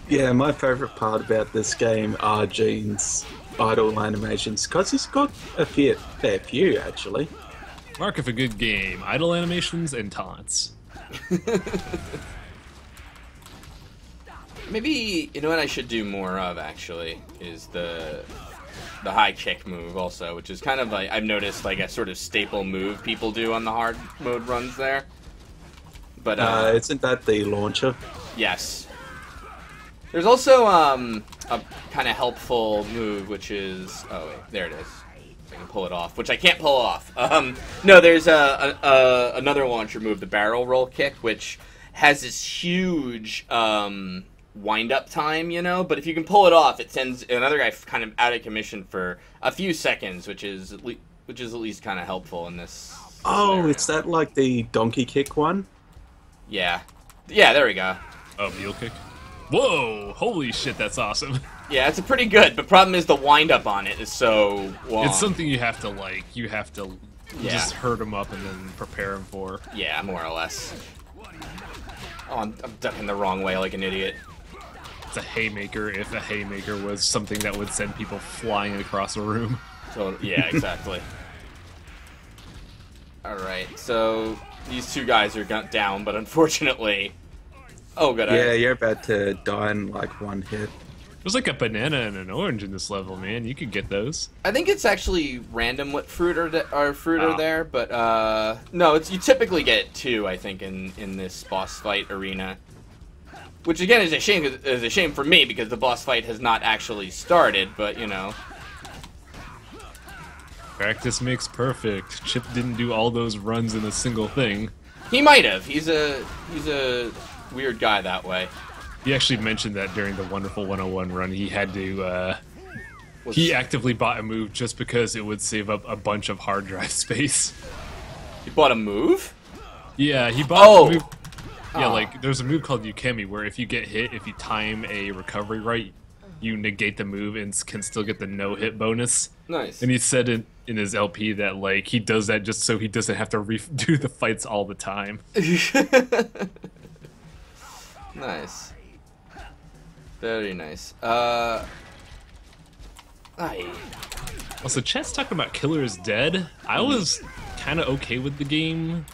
B: Yeah, my favorite part about this game are Gene's idle animations, because he's got a fair few, actually.
C: Mark of a good game, idle animations and taunts.
A: Maybe, you know what I should do more of, actually, is the high kick move also, which is kind of like, I've noticed, like, a sort of staple move people do on the hard mode runs there. But,
B: isn't that the launcher?
A: Yes. There's also, a kind of helpful move, which is, oh wait, there it is. I can pull it off, which I can't pull off. No, there's another launcher move, the barrel roll kick, which has this huge, wind-up time, you know, but if you can pull it off, it sends another guy kind of out of commission for a few seconds, which is at least kind of helpful in this.
B: Oh,
A: scenario.
B: is that like the donkey kick one?
A: Yeah, there we go.
C: Oh, mule kick. Whoa! Holy shit, that's awesome.
A: Yeah, it's a pretty good, but problem is the wind-up on it is so long.
C: It's something you have to just hurt them up and then prepare them for.
A: Yeah, more or less. Oh, I'm ducking the wrong way like an idiot.
C: It's a haymaker if a haymaker was something that would send people flying across a room.
A: So, yeah, exactly. Alright, so these two guys are down, but unfortunately... Oh, good.
G: Yeah, you're about to die in like one hit.
C: There's like a banana and an orange in this level, man. You could get those.
A: I think it's actually random what fruit are there, but no, you typically get 2, I think, in this boss fight arena. Which again is a shame for me because the boss fight has not actually started, but you know.
C: Practice makes perfect. Chip didn't do all those runs in a single thing.
A: He might have. He's a weird guy that way.
C: He actually mentioned that during the Wonderful 101 run, he had to, he actively bought a move just because it would save up a bunch of hard drive space.
A: He bought a move?
C: Yeah, he bought a move. Yeah,
A: Oh.
C: like, there's a move called Ukemi where if you get hit, if you time a recovery right, you negate the move and can still get the no-hit bonus.
A: Nice.
C: And he said in his LP that, like, he does that just so he doesn't have to do the fights all the time.
A: Nice. Very nice.
C: Also, chat's talking about Killer is Dead. I was kind of okay with the game,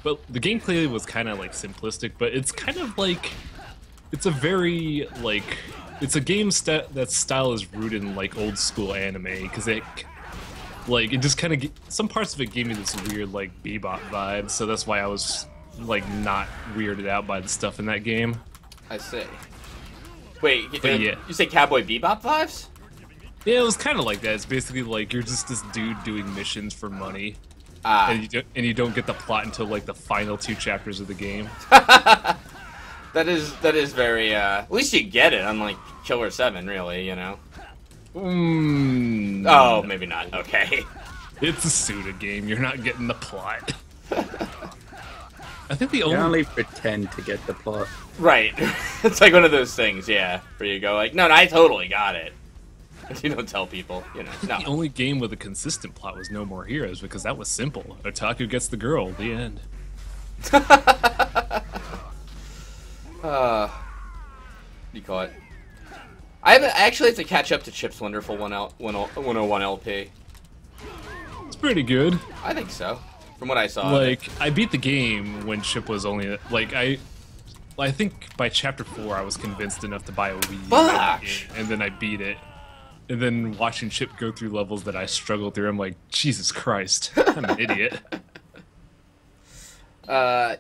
C: but the gameplay was kind of like simplistic, but it's kind of like, it's a very, like, it's a game that style is rooted in like old school anime, because it just kind of, some parts of it gave me this weird like Bebop vibe, so that's why I was like not weirded out by the stuff in that game.
A: I see. Wait,
C: yeah.
A: You say Cowboy Bebop vibes?
C: Yeah, it was kind of like that. It's basically like you're just this dude doing missions for money, and you don't get the plot until like the final 2 chapters of the game.
A: That is very. At least you get it, unlike Killer 7, really. You know. Oh, maybe not. Okay.
C: It's a Suda game. You're not getting the plot. I think the
G: You
C: only
G: only pretend to get the plot.
A: Right. It's like one of those things, yeah, where you go like, no, I totally got it. You don't tell people, you know. No.
C: the only game with a consistent plot was No More Heroes because that was simple. Otaku gets the girl. The end.
A: What do you call it? I actually have to catch up to Chip's Wonderful 101 LP.
C: It's pretty good.
A: I think so. From what I saw.
C: Like, I beat the game when Chip was only like I think by chapter 4 I was convinced enough to buy a Wii U, and then I beat it. And then watching Chip go through levels that I struggled through, I'm like, Jesus Christ, I'm an idiot.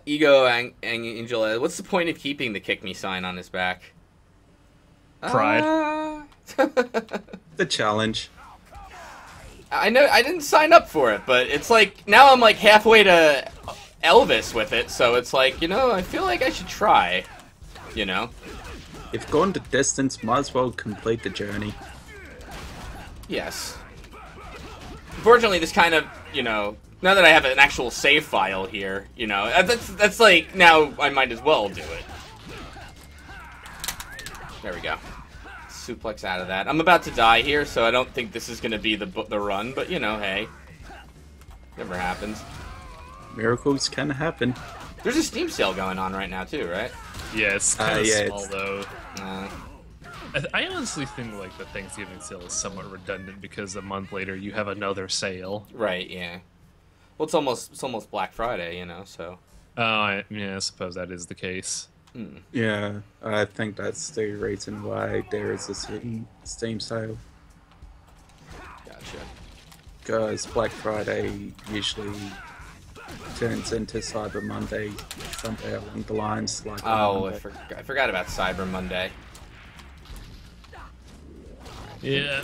A: Ego Angela, what's the point of keeping the kick me sign on his back?
C: Pride.
G: The challenge.
A: I know I didn't sign up for it, but it's like now I'm like halfway to Elvis with it, so it's like, you know, I feel like I should try. You know?
G: If you've gone the distance, might as well complete the journey.
A: Yes. Unfortunately, this kind of, you know, now that I have an actual save file here, you know, that's like, now I might as well do it. There we go. Suplex out of that. I'm about to die here, so I don't think this is going to be the run, but, you know, hey. Never happens.
G: Miracles can happen.
A: There's a Steam sale going on right now, too, right?
C: Yeah, it's kind of
G: yeah,
C: small, though.
A: Uh,
C: I honestly think like the Thanksgiving sale is somewhat redundant because a month later you have another sale.
A: right, yeah. Well, it's almost Black Friday, you know, so.
C: Yeah, I suppose that is the case.
G: Yeah, I think that's the reason why there is a Steam sale.
A: Gotcha.
G: Because Black Friday usually turns into Cyber Monday, somewhere along the lines. Like
A: Oh, I forgot about Cyber Monday.
C: Yeah.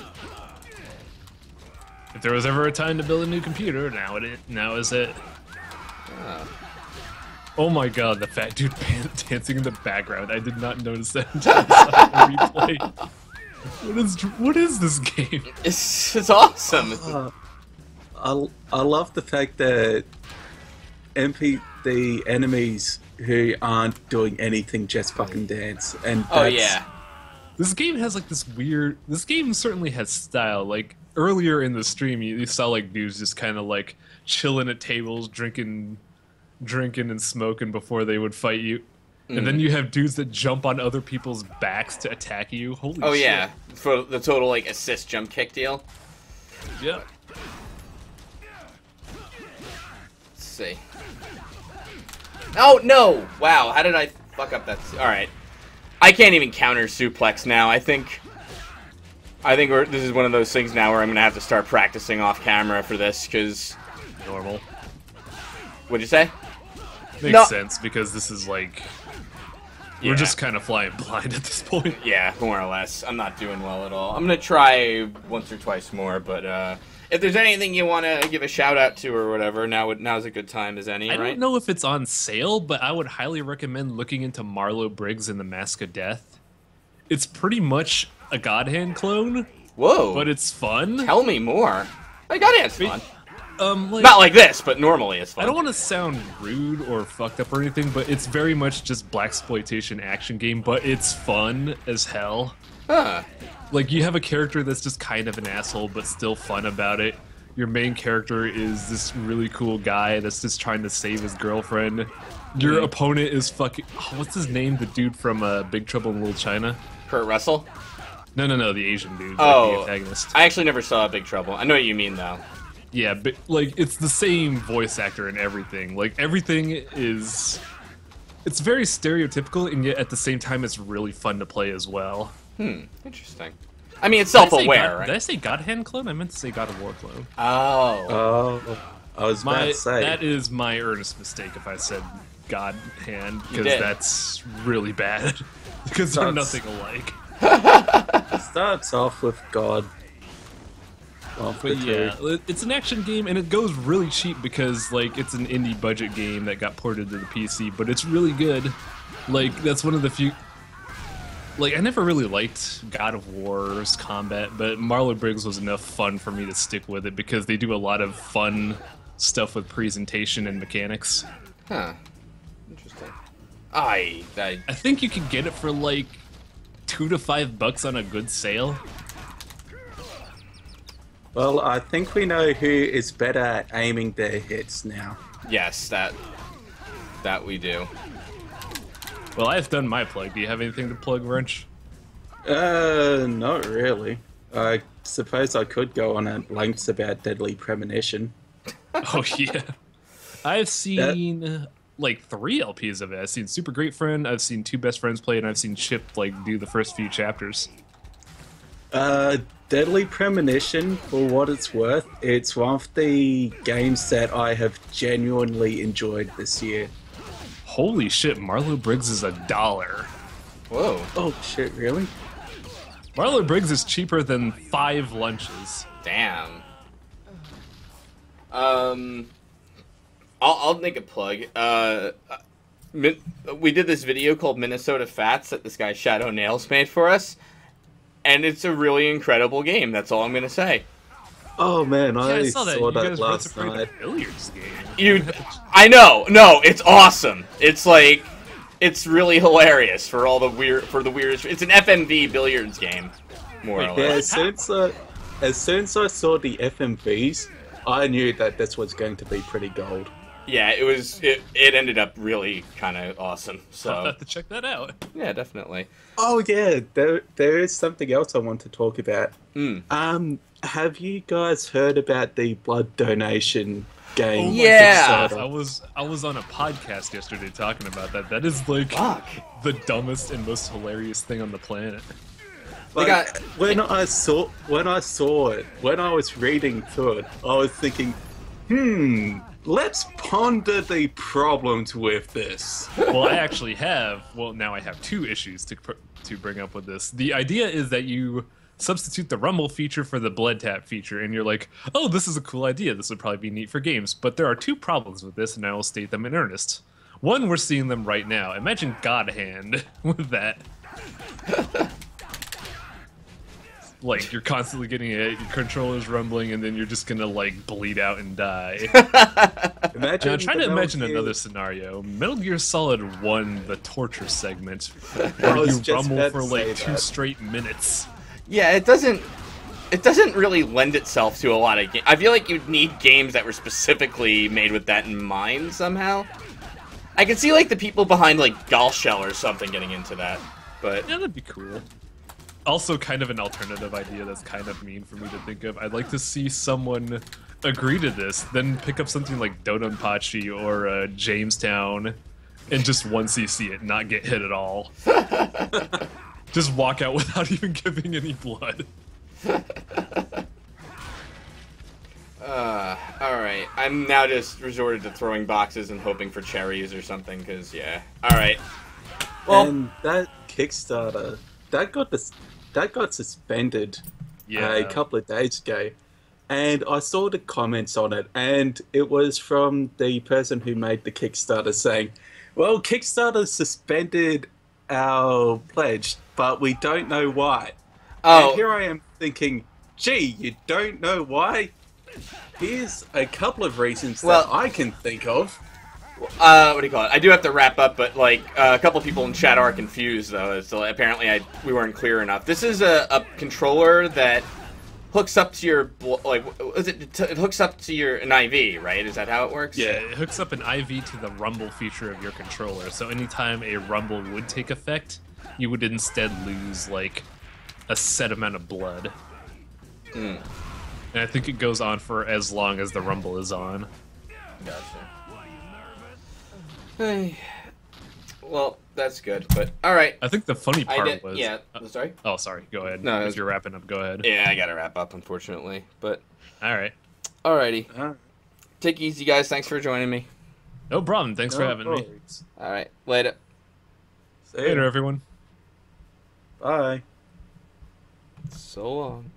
C: If there was ever a time to build a new computer, now is it. Oh my god, the fat dude dancing in the background. I did not notice that until I saw the replay. What is this game?
A: It's awesome.
G: I love the fact that
B: the enemies who aren't doing anything just fucking dance. And
A: Oh yeah.
C: This game has like this weird. This game certainly has style. Like earlier in the stream, you saw like dudes just kind of like chilling at tables, drinking and smoking before they would fight you. And then you have dudes that jump on other people's backs to attack you. Holy shit.
A: Oh yeah, for the total like assist jump kick deal.
C: Yep.
A: Let's see. Oh no! Wow, how did I fuck up that? All right, I can't even counter suplex now. I think this is one of those things now where I'm gonna have to start practicing off camera for this because.
C: Normal.
A: What'd you say?
C: Makes sense because this is like. We're just kind of flying blind at this point.
A: Yeah, more or less. I'm not doing well at all. I'm gonna try once or twice more, but if there's anything you want to give a shout out to or whatever, now's a good time as any.
C: I
A: right?
C: don't know if it's on sale, but I would highly recommend looking into Marlowe Briggs and the Mask of Death. It's pretty much a God Hand clone.
A: Whoa!
C: But it's fun.
A: Tell me more. God Hand's fun.
C: Like,
A: not like this, but normally it's fun.
C: I don't want to sound rude or fucked up or anything, but it's very much just blaxploitation action game, but it's fun as hell.
A: Huh.
C: Like, you have a character that's just kind of an asshole, but still fun about it. Your main character is this really cool guy that's just trying to save his girlfriend. Your opponent is fucking... Oh, what's his name? The dude from Big Trouble in Little China?
A: Kurt Russell?
C: No, the Asian dude.
A: Oh,
C: like the antagonist.
A: I actually never saw Big Trouble. I know what you mean, though.
C: Yeah, but, like, it's the same voice actor and everything. Like, everything is... It's very stereotypical, and yet at the same time, it's really fun to play as well.
A: Interesting. I mean, it's self-aware, right?
C: Did I say God Hand clone? I meant to say God of War clone.
A: Oh.
B: I was about to say.
C: That is my earnest mistake if I said God Hand, because that's really bad. Because they're nothing alike.
B: It starts off with God.
C: But yeah, it's an action game, and it goes really cheap because, like, it's an indie budget game that got ported to the PC, but it's really good. Like, that's one of the few... Like, I never really liked God of War's combat, but Marlowe Briggs was enough fun for me to stick with it because they do a lot of fun stuff with presentation and mechanics.
A: Huh. Interesting. I
C: think you can get it for, like, $2 to $5 on a good sale.
B: Well, I think we know who is better at aiming their hits now.
A: Yes, that we do.
C: Well, I've done my plug. Do you have anything to plug, Wrench?
B: Not really. I suppose I could go on at lengths about Deadly Premonition.
C: Oh, yeah. I've seen, like, 3 LPs of it. I've seen Super Great Friend, I've seen 2 Best Friends play, and I've seen Chip, like, do the first few chapters.
B: Deadly Premonition, for what it's worth, it's one of the games that I have genuinely enjoyed this year.
C: Holy shit, Marlowe Briggs is $1.
A: Whoa.
B: Oh shit, really?
C: Marlowe Briggs is cheaper than 5 lunches.
A: Damn. I'll make a plug. We did this video called Minnesota Fats that this guy Shadow Nails made for us. And it's a really incredible game. That's all I'm gonna say.
B: Oh man, I
C: saw that
B: last night.
C: Billiards game.
A: I know. No, it's awesome. It's like, it's really hilarious for all the weirdest. It's an FMV billiards game, more or less.
B: Yeah, as soon as I saw the FMVs, I knew that this was going to be pretty gold.
A: Yeah, it ended up really kind of awesome. So
C: I'll have to check that out.
A: Yeah, definitely.
B: Oh yeah, there is something else I want to talk about. Have you guys heard about the blood donation game?
C: Oh
A: yeah,
C: I was on a podcast yesterday talking about that. That is like the dumbest and most hilarious thing on the planet.
B: Like, when I saw it, when I was reading through it, I was thinking, let's ponder the problems with this.
C: Well, I actually have. Well, now I have 2 issues to bring up with this. The idea is that you substitute the Rumble feature for the Blood Tap feature, and you're like, oh, this is a cool idea. This would probably be neat for games. But there are 2 problems with this, and I will state them in earnest. One, we're seeing them right now. Imagine God Hand with that. Like, you're constantly getting hit, your controller's rumbling, and then you're just gonna, like, bleed out and die.
B: Imagine
C: I'm trying to
B: the
C: imagine
B: Metal
C: another
B: Gear-
C: scenario. Metal Gear Solid 1, the torture segment,
B: I
C: where
B: was
C: you
B: just
C: rumble
B: about
C: for,
B: to
C: like,
B: say
C: 2
B: that.
C: straight minutes.
A: Yeah, it doesn't really lend itself to a lot of games. I feel like you'd need games that were specifically made with that in mind somehow. I can see, like, the people behind, like, Golf Shell or something getting into that, but...
C: Yeah, that'd be cool. Also, kind of an alternative idea that's kind of mean for me to think of. I'd like to see someone agree to this, then pick up something like Dodonpachi or Jamestown, and just 1cc it, not get hit at all. Just walk out without even giving any blood.
A: Alright. I'm now just resorted to throwing boxes and hoping for cherries or something, because, yeah. Alright. Well,
B: And that Kickstarter, that got suspended a couple of days ago, and I saw the comments on it, and it was from the person who made the Kickstarter saying, "Well, Kickstarter suspended our pledge, but we don't know why." And here I am thinking, "Gee, you don't know why? Here's a couple of reasons that I can think of."
A: what do you call it? I do have to wrap up, but like a couple of people in chat are confused though. So apparently we weren't clear enough. This is a controller that hooks up to your it hooks up to an IV, right? Is that how it works?
C: Yeah, it hooks up an IV to the rumble feature of your controller. So anytime a rumble would take effect, you would instead lose like a set amount of blood. And I think it goes on for as long as the rumble is on.
A: Gotcha. Hey. Well, that's good, but alright.
C: I think the funny part was...
A: Yeah, sorry?
C: Oh, sorry. Go ahead.
A: No,
C: if you're wrapping up, go ahead.
A: Yeah, I gotta wrap up, unfortunately, but...
C: Alright.
A: Alrighty. Take it easy, guys. Thanks for joining me.
C: No problem. Thanks for having me.
A: Alright, later.
C: Later, everyone.
B: Bye.
A: So long.